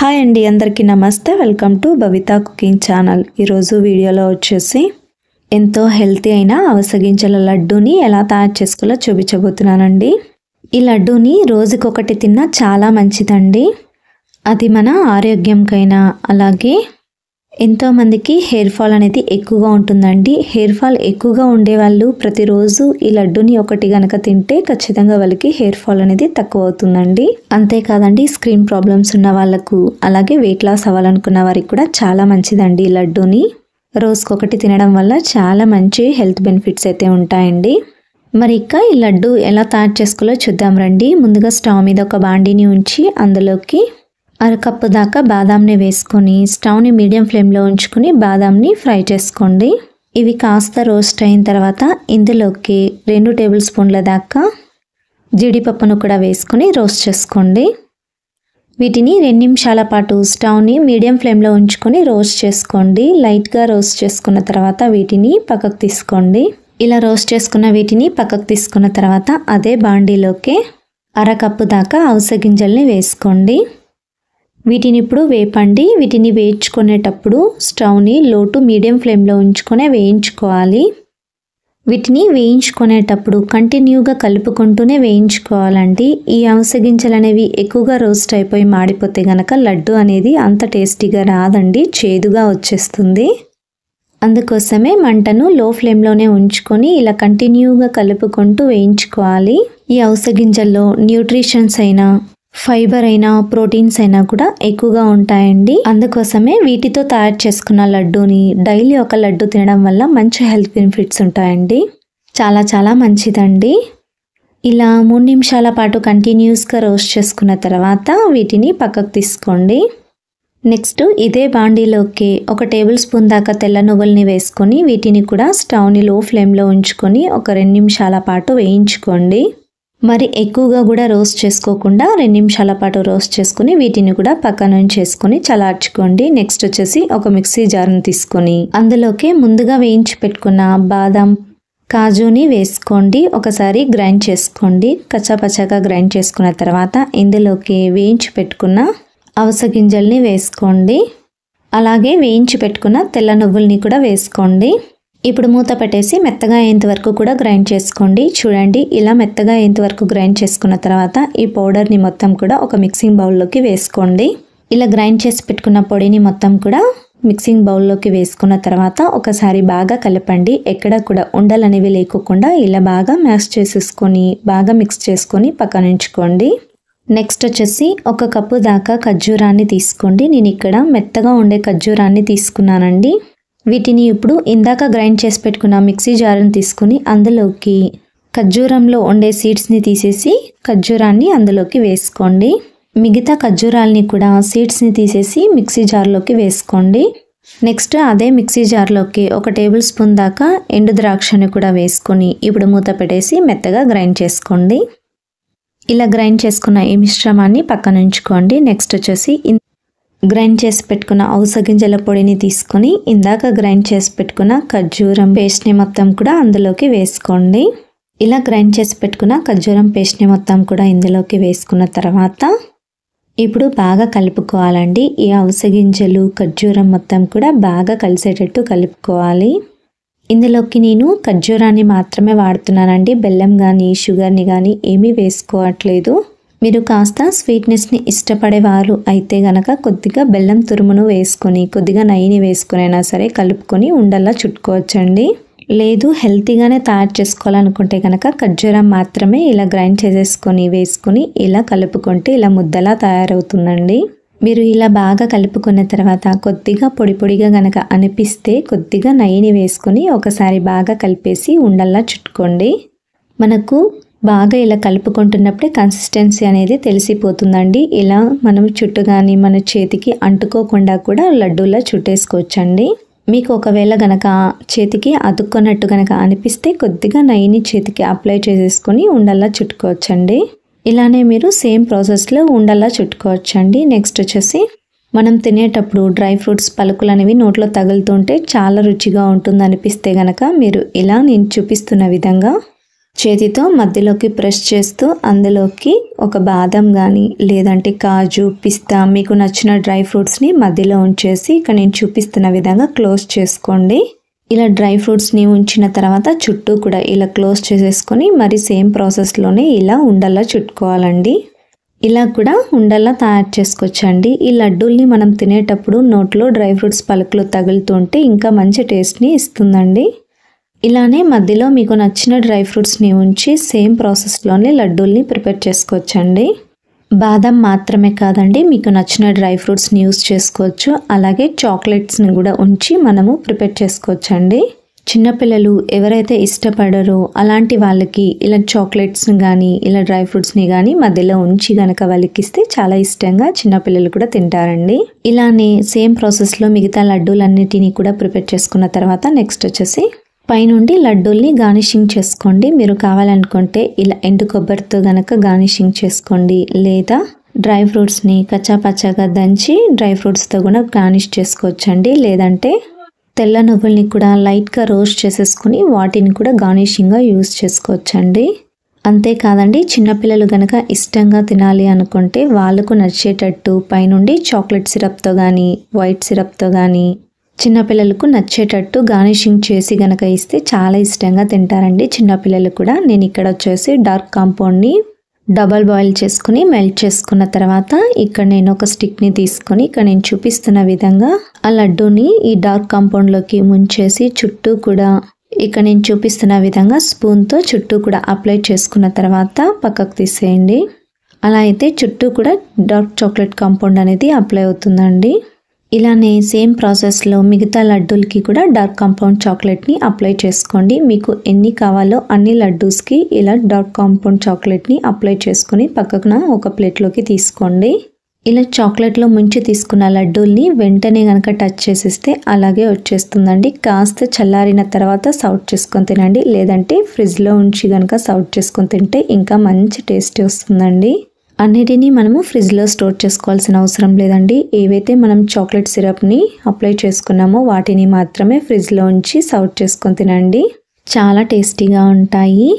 Hi అండి, అందరికీ నమస్తే. Welcome to Bhavitha cooking channel. ఈరోజు వీడియోలో వచ్చేసి ఎంతో హెల్తీ అయిన అవసగింజల లడ్డూని ఎలా తయారు చేసుకోవాలో చూపించబోతున్నానండి. ఈ లడ్డూని రోజుకొకటి తిన్నా చాలా మంచిదండి. అది మన ఆరోగ్యంకైనా అలాగే ఎంతోమందికి హెయిర్ ఫాల్ అనేది ఎక్కువగా ఉంటుందండి. హెయిర్ ఫాల్ ఎక్కువగా ఉండేవాళ్ళు ప్రతిరోజు ఈ లడ్డూని ఒకటి గనక తింటే ఖచ్చితంగా వాళ్ళకి హెయిర్ ఫాల్ అనేది తక్కువ అవుతుందండి. అంతేకాదండి, స్కిన్ ప్రాబ్లమ్స్ ఉన్న వాళ్ళకు అలాగే వెయిట్ లాస్ అవ్వాలనుకున్న వారికి కూడా చాలా మంచిదండి ఈ లడ్డూని. రోజుకొకటి తినడం వల్ల చాలా మంచి హెల్త్ బెనిఫిట్స్ అయితే ఉంటాయండి. మరి ఇక ఈ లడ్డు ఎలా తయారు చేసుకోవాలో చూద్దాం రండి. ముందుగా స్టవ్ మీద ఒక బాండీని ఉంచి అందులోకి అరకప్పు దాకా బాదాంని వేసుకొని స్టవ్ని మీడియం ఫ్లేమ్లో ఉంచుకొని బాదాంని ఫ్రై చేసుకోండి. ఇవి కాస్త రోస్ట్ అయిన తర్వాత ఇందులోకి 2 టేబుల్ స్పూన్ల దాకా జీడిపప్పును కూడా వేసుకొని రోస్ట్ చేసుకోండి. వీటిని 2 నిమిషాల పాటు స్టవ్ని మీడియం ఫ్లేమ్లో ఉంచుకొని రోస్ట్ చేసుకోండి. లైట్గా రోస్ట్ చేసుకున్న తర్వాత వీటిని పక్కకు తీసుకోండి. ఇలా రోస్ట్ చేసుకున్న వీటిని పక్కకు తీసుకున్న తర్వాత అదే బాండీలోకి అరకప్పు దాకా అవిసె గింజల్ని వేసుకోండి. వీటిని ఇప్పుడు వేపండి. వీటిని వేయించుకునేటప్పుడు స్టవ్ని లో టు మీడియం ఫ్లేమ్లో ఉంచుకొని వేయించుకోవాలి. వీటిని వేయించుకునేటప్పుడు కంటిన్యూగా కలుపుకుంటూనే వేయించుకోవాలండి. ఈ అవిసె గింజలు అనేవి ఎక్కువగా రోస్ట్ అయిపోయి మాడిపోతే గనక లడ్డు అనేది అంత టేస్టీగా రాదండి, చేదుగా వచ్చేస్తుంది. అందుకోసమే మంటను లో ఫ్లేమ్లోనే ఉంచుకొని ఇలా కంటిన్యూగా కలుపుకుంటూ వేయించుకోవాలి. ఈ అవిసె గింజల్లో న్యూట్రిషన్స్ అయినా ఫైబర్ అయినా ప్రోటీన్స్ అయినా కూడా ఎక్కువగా ఉంటాయండి. అందుకోసమే వీటితో తయారు చేసుకున్న లడ్డూని డైలీ ఒక లడ్డు తినడం వల్ల మంచి హెల్త్ బెనిఫిట్స్ ఉంటాయండి. చాలా మంచిదండి. ఇలా 3 నిమిషాల పాటు కంటిన్యూస్గా రోస్ట్ చేసుకున్న తర్వాత వీటిని పక్కకు తీసుకోండి. నెక్స్ట్ ఇదే బాండీలోకి 1 టేబుల్ స్పూన్ దాకా తెల్ల నువ్వుల్ని వేసుకొని వీటిని కూడా స్టవ్ని లో ఫ్లేమ్లో ఉంచుకొని ఒక 2 నిమిషాల పాటు వేయించుకోండి. మరి ఎక్కువగా కూడా రోస్ట్ చేసుకోకుండా 2 నిమిషాల పాటు రోస్ట్ చేసుకుని వీటిని కూడా పక్కన ఉంచేసుకొని చల్లార్చుకోండి. నెక్స్ట్ వచ్చేసి ఒక మిక్సీ జార్ని తీసుకొని అందులోకి ముందుగా వేయించి పెట్టుకున్న బాదం కాజుని వేసుకోండి. ఒకసారి గ్రైండ్ చేసుకోండి. కచ్చాపచ్చాగా గ్రైండ్ చేసుకున్న తర్వాత ఇందులోకి వేయించి పెట్టుకున్న అవిసె గింజల్ని వేసుకోండి. అలాగే వేయించి పెట్టుకున్న తెల్ల నువ్వుల్ని కూడా వేసుకోండి. ఇప్పుడు మూత పెట్టేసి మెత్తగా అయ్యేంత వరకు కూడా గ్రైండ్ చేసుకోండి. చూడండి, ఇలా మెత్తగా అయ్యేంత వరకు గ్రైండ్ చేసుకున్న తర్వాత ఈ పౌడర్ని మొత్తం కూడా ఒక మిక్సింగ్ బౌల్లోకి వేసుకోండి. ఇలా గ్రైండ్ చేసి పెట్టుకున్న పొడిని మొత్తం కూడా మిక్సింగ్ బౌల్లోకి వేసుకున్న తర్వాత ఒకసారి బాగా కలపండి. ఎక్కడ కూడా ఉండలు అనేవి లేకోకుండా ఇలా బాగా మ్యాష్ చేసేసుకొని బాగా మిక్స్ చేసుకొని పక్కన ఉంచుకోండి. నెక్స్ట్ వచ్చేసి 1 కప్పు దాకా ఖర్జూరాన్ని తీసుకోండి. నేను ఇక్కడ మెత్తగా ఉండే ఖర్జూరాన్ని తీసుకున్నానండి. వీటిని ఇప్పుడు ఇందాక గ్రైండ్ చేసి పెట్టుకున్న మిక్సీ జార్ని తీసుకుని అందులోకి ఖర్జూరంలో ఉండే సీడ్స్ని తీసేసి ఖర్జూరాన్ని అందులోకి వేసుకోండి. మిగతా ఖర్జూరాలని కూడా సీడ్స్ని తీసేసి మిక్సీ జార్లోకి వేసుకోండి. నెక్స్ట్ అదే మిక్సీ జార్లోకి 1 టేబుల్ స్పూన్ దాకా ఎండు ద్రాక్షని కూడా వేసుకొని ఇప్పుడు మూత పెట్టేసి మెత్తగా గ్రైండ్ చేసుకోండి. ఇలా గ్రైండ్ చేసుకున్న ఈ మిశ్రమాన్ని పక్కన ఉంచుకోండి. నెక్స్ట్ వచ్చేసి గ్రైండ్ చేసి పెట్టుకున్న అవిసె గింజల పొడిని తీసుకొని ఇందాక గ్రైండ్ చేసి పెట్టుకున్న ఖర్జూరం పేస్ట్ని మొత్తం కూడా అందులోకి వేసుకోండి. ఇలా గ్రైండ్ చేసి పెట్టుకున్న ఖర్జూరం పేస్ట్ని మొత్తం కూడా ఇందులోకి వేసుకున్న తర్వాత ఇప్పుడు బాగా కలుపుకోవాలండి. ఈ అవిసె గింజలు ఖర్జూరం మొత్తం కూడా బాగా కలిసేటట్టు కలుపుకోవాలి. ఇందులోకి నేను ఖర్జూరాన్ని మాత్రమే వాడుతున్నానండి. బెల్లం కానీ షుగర్ని కానీ ఏమీ వేసుకోవట్లేదు. మీరు కాస్త స్వీట్నెస్ని ఇష్టపడేవారు అయితే గనక కొద్దిగా బెల్లం తురుమును వేసుకొని కొద్దిగా నెయ్యిని వేసుకొని అయినా సరే కలుపుకొని ఉండల్లా చుట్టుకోవచ్చండి. లేదు హెల్తీగానే తయారు చేసుకోవాలనుకుంటే కనుక ఖర్జూరం మాత్రమే ఇలా గ్రైండ్ చేసేసుకొని వేసుకొని ఇలా కలుపుకుంటే ఇలా ముద్దలా తయారవుతుందండి. మీరు ఇలా బాగా కలుపుకున్న తర్వాత కొద్దిగా పొడి పొడిగా గనక అనిపిస్తే కొద్దిగా నెయ్యిని వేసుకొని ఒకసారి బాగా కలిపేసి ఉండల్లా చుట్టుకోండి. మనకు బాగా ఇలా కలుపుకుంటున్నప్పుడే కన్సిస్టెన్సీ అనేది తెలిసిపోతుందండి. ఇలా మనం చుట్టు కానీ మన చేతికి అంటుకోకుండా కూడా లడ్డూలా చుట్టేసుకోవచ్చండి. మీకు ఒకవేళ గనక చేతికి అతుక్కున్నట్టు గనక అనిపిస్తే కొద్దిగా నెయ్యిని చేతికి అప్లై చేసేసుకొని ఉండల్లా చుట్టుకోవచ్చండి. ఇలానే మీరు సేమ్ ప్రాసెస్లో ఉండల్లా చుట్టుకోవచ్చండి. నెక్స్ట్ వచ్చేసి మనం తినేటప్పుడు డ్రై ఫ్రూట్స్ పలుకులు అనేవి నోట్లో తగులుతుంటే చాలా రుచిగా ఉంటుంది అనిపిస్తే గనక మీరు ఇలా నేను చూపిస్తున్న విధంగా చేతితో మధ్యలోకి ప్రెస్ చేస్తూ అందులోకి ఒక బాదం కానీ లేదంటే కాజు పిస్తా మీకు నచ్చిన డ్రై ఫ్రూట్స్ని మధ్యలో ఉంచేసి ఇక్కడ నేను చూపిస్తున్న విధంగా క్లోజ్ చేసుకోండి. ఇలా డ్రై ఫ్రూట్స్ని ఉంచిన తర్వాత చుట్టూ కూడా ఇలా క్లోజ్ చేసేసుకొని మరి సేమ్ ప్రాసెస్లోనే ఇలా ఉండల్లా చుట్టుకోవాలండి. ఇలా కూడా ఉండల్లా తయారు చేసుకోవచ్చండి. ఈ లడ్డూల్ని మనం తినేటప్పుడు నోట్లో డ్రై ఫ్రూట్స్ పలుకులు తగులుతుంటే ఇంకా మంచి టేస్ట్ని ఇస్తుందండి. ఇలానే మధ్యలో మీకు నచ్చిన డ్రై ఫ్రూట్స్ని ఉంచి సేమ్ ప్రాసెస్లోనే లడ్డూల్ని ప్రిపేర్ చేసుకోవచ్చండి. బాదం మాత్రమే కాదండి, మీకు నచ్చిన డ్రై ఫ్రూట్స్ని యూస్ చేసుకోవచ్చు. అలాగే చాక్లెట్స్ని కూడా ఉంచి మనము ప్రిపేర్ చేసుకోవచ్చండి. చిన్నపిల్లలు ఎవరైతే ఇష్టపడరో అలాంటి వాళ్ళకి ఇలా చాక్లెట్స్ని కానీ ఇలా డ్రై ఫ్రూట్స్ని కానీ మధ్యలో ఉంచి గనక వాళ్ళకిస్తే చాలా ఇష్టంగా చిన్నపిల్లలు కూడా తింటారండి. ఇలానే సేమ్ ప్రాసెస్లో మిగతా లడ్డూలన్నిటినీ కూడా ప్రిపేర్ చేసుకున్న తర్వాత నెక్స్ట్ వచ్చేసి పైనుండి లడ్డూల్ని గార్నిషింగ్ చేసుకోండి. మీరు కావాలనుకుంటే ఇలా ఎండు కొబ్బరితో గనక గార్నిషింగ్ చేసుకోండి, లేదా డ్రై ఫ్రూట్స్ని కచ్చాపచ్చాగా దంచి డ్రై ఫ్రూట్స్తో కూడా గార్నిష్ చేసుకోవచ్చండి. లేదంటే తెల్ల నువ్వుల్ని కూడా లైట్గా రోస్ట్ చేసేసుకుని వాటిని కూడా గార్నిషింగ్గా యూస్ చేసుకోవచ్చండి. అంతేకాదండి, చిన్నపిల్లలు గనక ఇష్టంగా తినాలి అనుకుంటే వాళ్ళకు నచ్చేటట్టు పైనుండి చాక్లెట్ సిరప్తో కానీ వైట్ సిరప్తో కానీ చిన్నపిల్లలకు నచ్చేటట్టు గార్నిషింగ్ చేసి గనక ఇస్తే చాలా ఇష్టంగా తింటారండి చిన్నపిల్లలు కూడా. నేను ఇక్కడ వచ్చేసి డార్క్ కాంపౌండ్ని డబల్ బాయిల్ చేసుకుని మెల్ట్ చేసుకున్న తర్వాత ఇక్కడ నేను ఒక స్టిక్ని తీసుకొని ఇక్కడ నేను చూపిస్తున్న విధంగా ఆ లడ్డూని ఈ డార్క్ కాంపౌండ్లోకి ముంచేసి చుట్టూ కూడా ఇక్కడ నేను చూపిస్తున్న విధంగా స్పూన్తో చుట్టూ కూడా అప్లై చేసుకున్న తర్వాత పక్కకు తీసేయండి. అలా అయితే చుట్టూ కూడా డార్క్ చాక్లెట్ కాంపౌండ్ అనేది అప్లై అవుతుందండి. ఇలానే సేమ్ ప్రాసెస్లో మిగతా లడ్డూలకి కూడా డార్క్ కాంపౌండ్ చాక్లెట్ని అప్లై చేసుకోండి. మీకు ఎన్ని కావాలో అన్ని లడ్డూస్కి ఇలా డార్క్ కాంపౌండ్ చాక్లెట్ని అప్లై చేసుకుని పక్కన ఒక ప్లేట్లోకి తీసుకోండి. ఇలా చాక్లెట్లో ముంచి తీసుకున్న లడ్డూల్ని వెంటనే కనుక టచ్ చేసేస్తే అలాగే వచ్చేస్తుందండి. కాస్త చల్లారిన తర్వాత సర్వ్ చేసుకొని తినండి, లేదంటే ఫ్రిడ్జ్లో ఉంచి కనుక సర్వ్ చేసుకొని తింటే ఇంకా మంచి టేస్ట్ వస్తుందండి. అన్నిటినీ మనము ఫ్రిడ్జ్లో స్టోర్ చేసుకోవాల్సిన అవసరం లేదండి. ఏవైతే మనం చాక్లెట్ సిరప్ని అప్లై చేసుకున్నామో వాటిని మాత్రమే ఫ్రిడ్జ్లో ఉంచి సర్వ్ చేసుకొని తినండి, చాలా టేస్టీగా ఉంటాయి.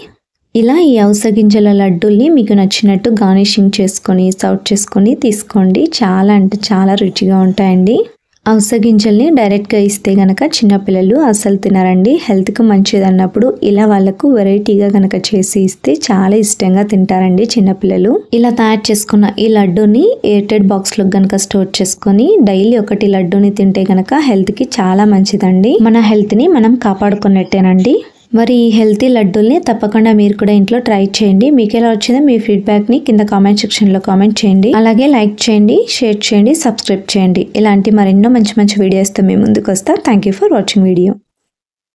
ఇలా ఈ అవిసె గింజల లడ్డూల్ని మీకు నచ్చినట్టు గార్నిషింగ్ చేసుకొని సర్వ్ చేసుకొని తీసుకోండి. చాలా అంటే చాలా రుచిగా ఉంటాయండి. అవిసె గింజల్ని డైరెక్ట్గా ఇస్తే గనక చిన్నపిల్లలు అస్సలు తినరండి. హెల్త్కి మంచిది అన్నప్పుడు ఇలా వాళ్ళకు వెరైటీగా గనక చేసి ఇస్తే చాలా ఇష్టంగా తింటారండి చిన్నపిల్లలు. ఇలా తయారు చేసుకున్న ఈ లడ్డూని ఎయిర్టైట్ బాక్స్లో గనక స్టోర్ చేసుకొని డైలీ ఒకటి లడ్డూని తింటే గనక హెల్త్కి చాలా మంచిదండి. మన హెల్త్ని మనం కాపాడుకున్నట్టేనండి. మరి ఈ హెల్తీ లడ్డూల్ని తప్పకుండా మీరు కూడా ఇంట్లో ట్రై చేయండి. మీకు ఎలా వచ్చిందో మీ ఫీడ్బ్యాక్ని కింద కామెంట్ సెక్షన్లో కామెంట్ చేయండి. అలాగే లైక్ చేయండి, షేర్ చేయండి, సబ్స్క్రైబ్ చేయండి. ఇలాంటి మరెన్నో మంచి మంచి వీడియోస్తో మీ ముందుకు వస్తా. Thank you for watching video.